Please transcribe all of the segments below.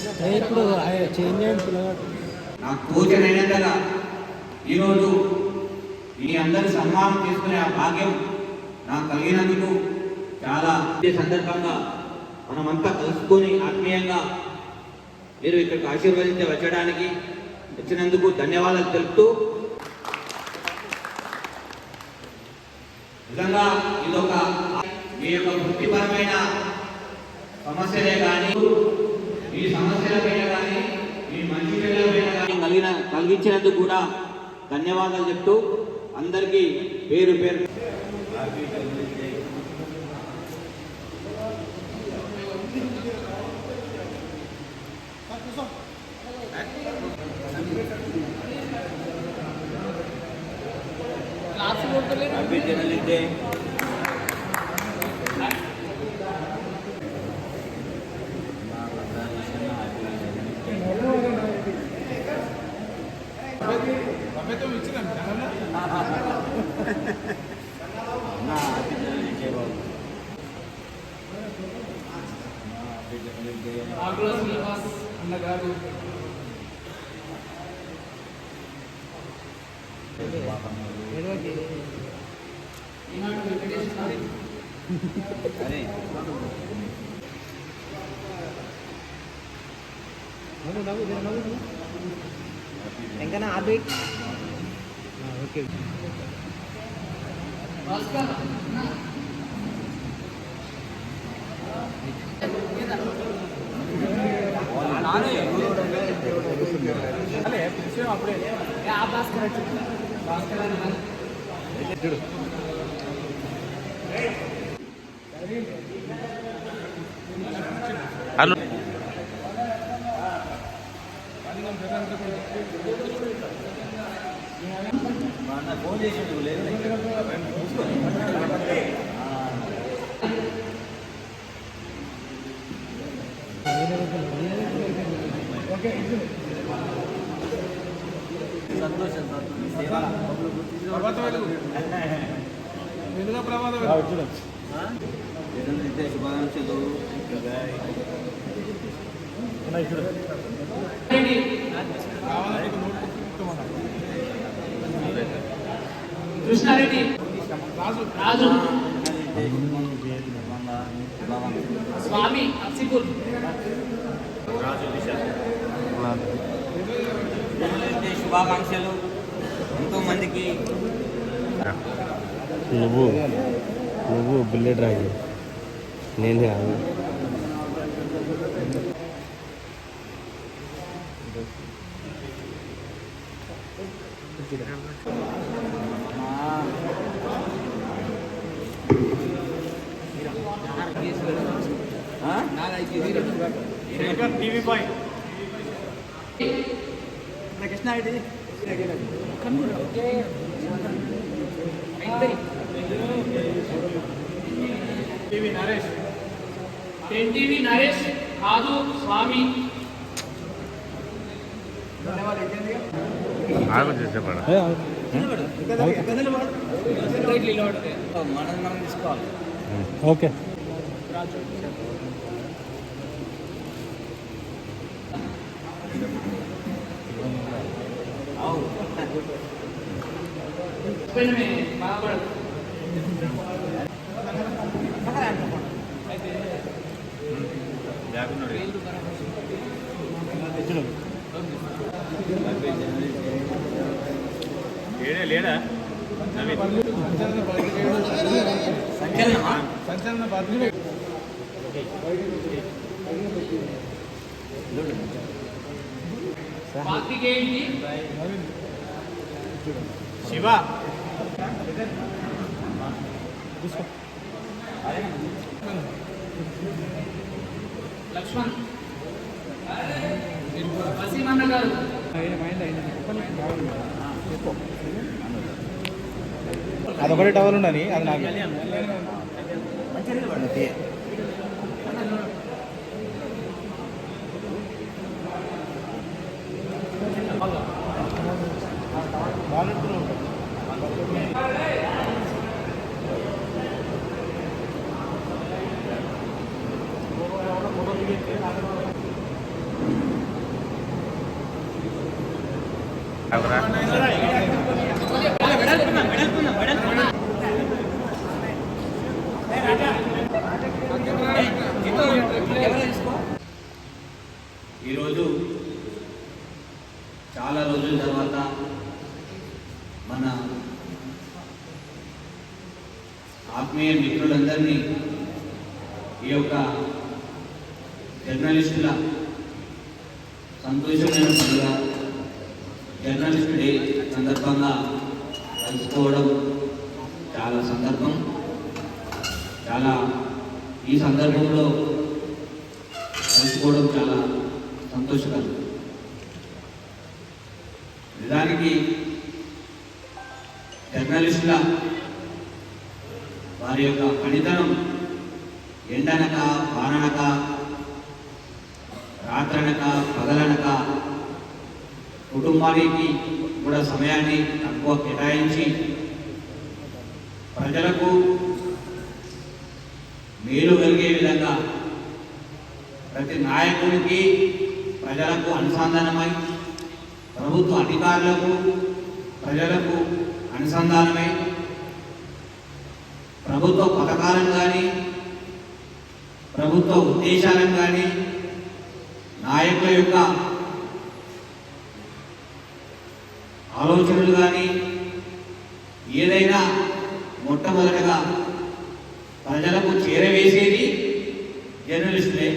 ఇప్పుడు చేంజ్ చేయండి పిల్లగాడు. నాకు తోచనైనంతగా ఈరోజు మీ అందరి సన్మానం చేసుకునే ఆ భాగ్యం నాకు కలిగినందుకు చాలా సందర్భంగా మనమంతా కలుసుకొని ఆత్మీయంగా మీరు ఇక్కడికి ఆశీర్వదించి వచ్చడానికి వచ్చినందుకు ధన్యవాదాలు తెలుపుతూ, నిజంగా ఇదొక మీ యొక్క వృత్తిపరమైన సమస్యలే కానీ, మీ సమస్యలపైన కానీ, మీ మంచి పిల్లలపైన కానీ కలిగించినందుకు కూడా ధన్యవాదాలు చెప్తూ అందరికీ పేరు పేరు హ్యాపీ జర్నలిస్ట్ డే. అన్నగారు ఇంకా అది ఓకే అప్పుడే హలో ఫోన్ చేసి సంతోషం శుభాకాంక్షలు. కృష్ణారెడ్డి రాజు స్వామి అక్సిపూర్ శుభాకాంక్షలు. ఎంతో మందికి నువ్వు బుల్లెట్ రాజు, నేను కాదు. TV boy Krishna Reddy TV Naresh TV Naresh కాదు స్వామి మనం తీసుకోవాలి. ఓకే లేడా సంచలన శివ లక్ష్మణ్ వసీమన్న గారు అదొకటి టవల్ ఉండని అది నాకు ఈరోజు చాలా రోజుల తర్వాత మన ఆత్మీయ మిత్రులందరినీ ఈ యొక్క జర్నలిస్టుల సంతోషమైన పండుగ జర్నలిస్ట్ డే సందర్భంగా కలుసుకోవడం చాలా సందర్భం. ఈ సందర్భంలో కలుసుకోవడం చాలా సంతోషకరం. నిజానికి జర్నలిస్టుల వారి యొక్క పనితనం ఎండనక వాననక రాత్రనక పగలనక కుటుంబానికి కూడా సమయాన్ని తక్కువ కేటాయించి ప్రజలకు మేలు కలిగే విధంగా ప్రతి నాయకుడికి ప్రజలకు అనుసంధానమై ప్రభుత్వ అధికారులకు ప్రజలకు అనుసంధానమై ప్రభుత్వ పథకాలను కానీ ప్రభుత్వ ఉద్దేశాలను కానీ నాయకుల యొక్క ఆలోచనలు కానీ ఏదైనా మొట్టమొదటగా ప్రజలకు చేరవేసేది జర్నలిస్టులే.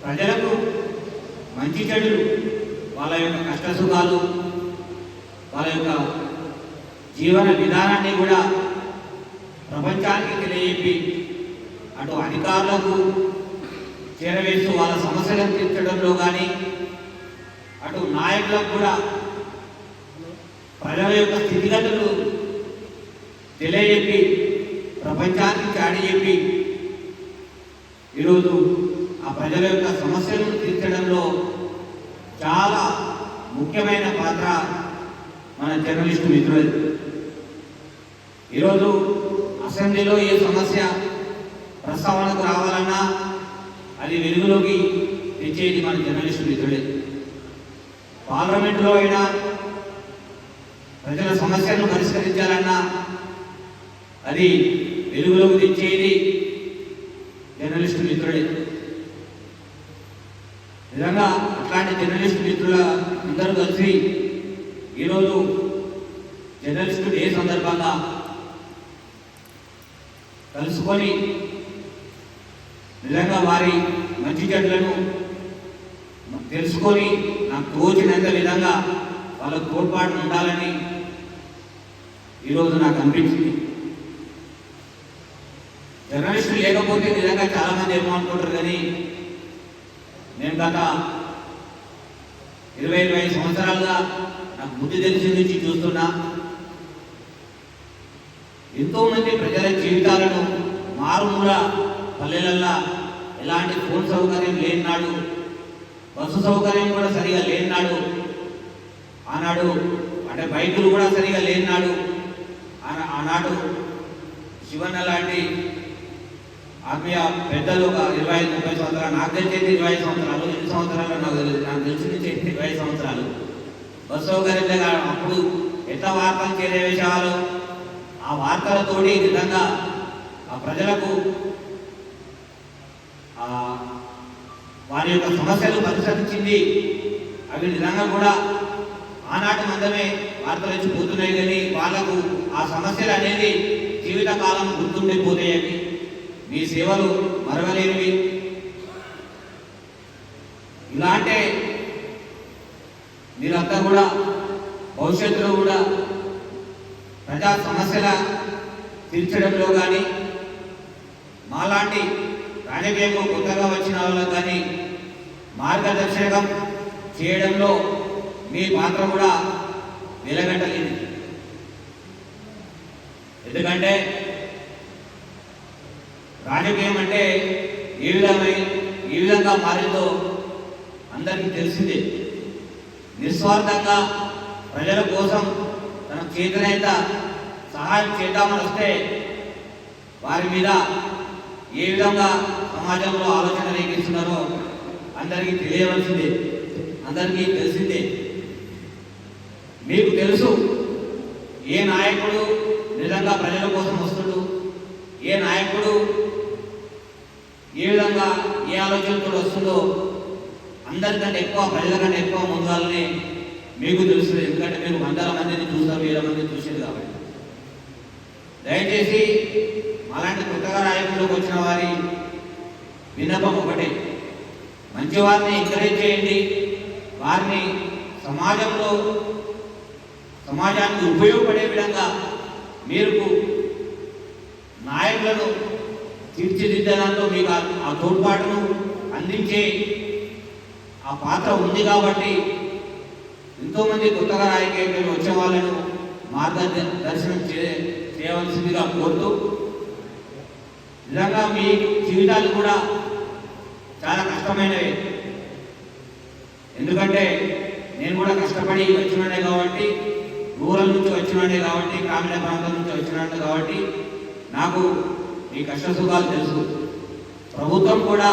ప్రజలకు మంచి చెడులు వాళ్ళ యొక్క కష్టసుఖాలు వాళ్ళ యొక్క జీవన విధానాన్ని కూడా ప్రపంచానికి తెలియజెప్పి అటు అధికారులకు చేరవేస్తూ వాళ్ళ సమస్యలను తీర్చడంలో కానీ అటు నాయకులకు కూడా ప్రజల యొక్క స్థితిగతులు తెలియజెప్పి ప్రపంచానికి చాటి చెప్పి ఈరోజు ఆ ప్రజల యొక్క సమస్యలను తీర్చడంలో చాలా ముఖ్యమైన పాత్ర మన జర్నలిస్టు మిత్రులు. ఈరోజు అసెంబ్లీలో ఏ సమస్య ప్రస్తావనకు రావాలన్నా అది వెలుగులోకి తెచ్చేది మన జర్నలిస్టు మిత్రులే. పార్లమెంటులో అయినా ప్రజల సమస్యలను పరిష్కరించాలన్నా అది వెలుగులోకి తెచ్చేది జర్నలిస్టు మిత్రులే. నిజంగా అట్లాంటి జర్నలిస్టు మిత్రుల అందరూ కలిసి ఈరోజు జర్నలిస్టు డే సందర్భంగా కలుసుకొని నిజంగా వారి మంచి చెడ్లను తెలుసుకొని నాకు తోచినంత విధంగా వాళ్ళకు తోడ్పాటు ఉండాలని ఈరోజు నాకు అనిపించింది. జర్నలిస్టులు లేకపోతే నిజంగా చాలామంది ఏమో అనుకుంటారు, కానీ నేను గత 20-25 సంవత్సరాలుగా నాకు బుద్ధి తెలిసి నుంచి చూస్తున్నా. ఎంతోమంది ప్రజల జీవితాలను మారుమూల పల్లెలల్లో ఎలాంటి ఫోన్ సౌకర్యం లేనినాడు, బస్సు సౌకర్యం కూడా సరిగా లేనినాడు, ఆనాడు అంటే బైకులు కూడా సరిగా లేనినాడు, ఆనాడు శివన్న లాంటి ఆత్మీయ పెద్దలు ఒక 25-30 సంవత్సరాలు, నాకు తెలిసి 25 సంవత్సరాలు, 8 సంవత్సరాలు నాకు తెలిసి నుంచి 25 సంవత్సరాలు బస్సు సౌకర్యం లేక అప్పుడు ఎట్లా వార్తలు చేరేవేసేవారు. ఆ వార్తలతోటి నిజంగా ఆ ప్రజలకు వారి యొక్క సమస్యలు పరిష్కరించింది. అవి నిజంగా కూడా ఆనాటి మందమే వార్తలు వచ్చి పోతున్నాయి, కానీ వాళ్ళకు ఆ సమస్యలు అనేది జీవితకాలం గుర్తుండిపోతాయని, మీ సేవలు మరవలేనివి. ఇలాంటి మీరంతా కూడా భవిష్యత్తులో కూడా ప్రజా సమస్యల తీర్చడంలో కానీ మాలాంటి రాజకీయంలో కొత్తగా వచ్చిన వాళ్ళకు కానీ మార్గదర్శకం చేయడంలో మీ పాత్ర కూడా వెలగట్టలేదు. ఎందుకంటే రాజకీయం అంటే ఏ విధంగా మారిందో అందరికీ తెలిసిందే. నిస్వార్థంగా ప్రజల కోసం తనకు చేతనైనంత సహాయం చేద్దామని వస్తే వారి మీద ఏ విధంగా సమాజంలో ఆలోచన రేగిస్తున్నారో అందరికీ తెలియవలసిందే, అందరికీ తెలిసిందే. మీకు తెలుసు ఏ నాయకుడు నిజంగా ప్రజల కోసం వస్తుడు, ఏ నాయకుడు ఏ విధంగా ఏ ఆలోచనతో వస్తుందో అందరికంటే ఎక్కువ, ప్రజల కంటే ఎక్కువ ముందుగానే మీకు తెలుస్తుంది. ఎందుకంటే మీరు వందల మందిని చూస్తారు, వేల మందిని చూసేది కాబట్టి. దయచేసి అలాంటి కొత్తగా నాయకులకు వచ్చిన వారి విన్నపం ఒకటే, మంచి వారిని ఎంకరేజ్ చేయండి. వారిని సమాజానికి ఉపయోగపడే విధంగా మీరు నాయకులను తీర్చిదిద్దడంతో మీకు ఆ తోడ్పాటును అందించే ఆ పాత్ర ఉంది కాబట్టి ఎంతోమంది కొత్తగా రాజకీయాలకు వచ్చే వాళ్ళను మార్గదర్శనం చేయవలసిందిగా కోరుతూ, నిజంగా మీ జీవితాలు కూడా చాలా కష్టమైనవి. ఎందుకంటే నేను కూడా కష్టపడి వచ్చినాడే కాబట్టి, రూరల్ నుంచి వచ్చినాడే కాబట్టి, గ్రామీణ ప్రాంతం నుంచి వచ్చినాడు కాబట్టి నాకు ఈ కష్ట సుఖాలు తెలుసు. ప్రభుత్వం కూడా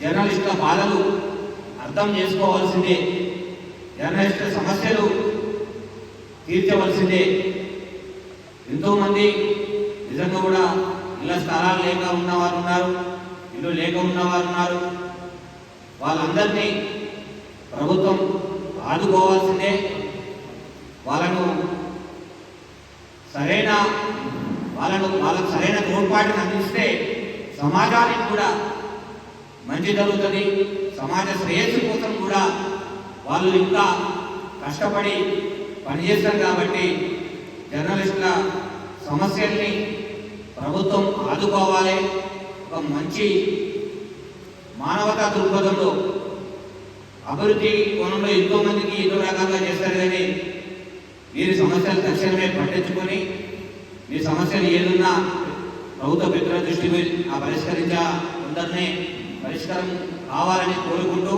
జర్నలిస్టుల బాధలు అర్థం చేసుకోవాల్సిందే, జర్నలిస్టుల సమస్యలు తీర్చవలసిందే. ఎంతోమంది నిజంగా కూడా ఇళ్ళ స్థలాలు లేక ఉన్నవారు ఉన్నారు, ఇల్లు లేక ఉన్నవారు ఉన్నారు. వాళ్ళందరినీ ప్రభుత్వం ఆదుకోవాల్సిందే. వాళ్ళకు సరైన తోడ్పాటును అందిస్తే సమాజానికి కూడా మంచి జరుగుతుంది. సమాజ శ్రేయస్సు కోసం కూడా వాళ్ళు ఇంకా కష్టపడి పనిచేస్తారు. కాబట్టి జర్నలిస్టుల సమస్యల్ని ప్రభుత్వం ఆదుకోవాలి. ఒక మంచి మానవతా దృక్పథంలో అభివృద్ధి కోణంలో ఎంతో మందికి ఎన్నో రకాలుగా చేస్తారు. కానీ వీరి సమస్యలు తక్షణమే పట్టించుకొని మీ సమస్యలు ఏదున్నా ప్రభుత్వ పెద్దల దృష్టికి పరిష్కరించే అందరినీ పరిష్కారం కావాలని కోరుకుంటూ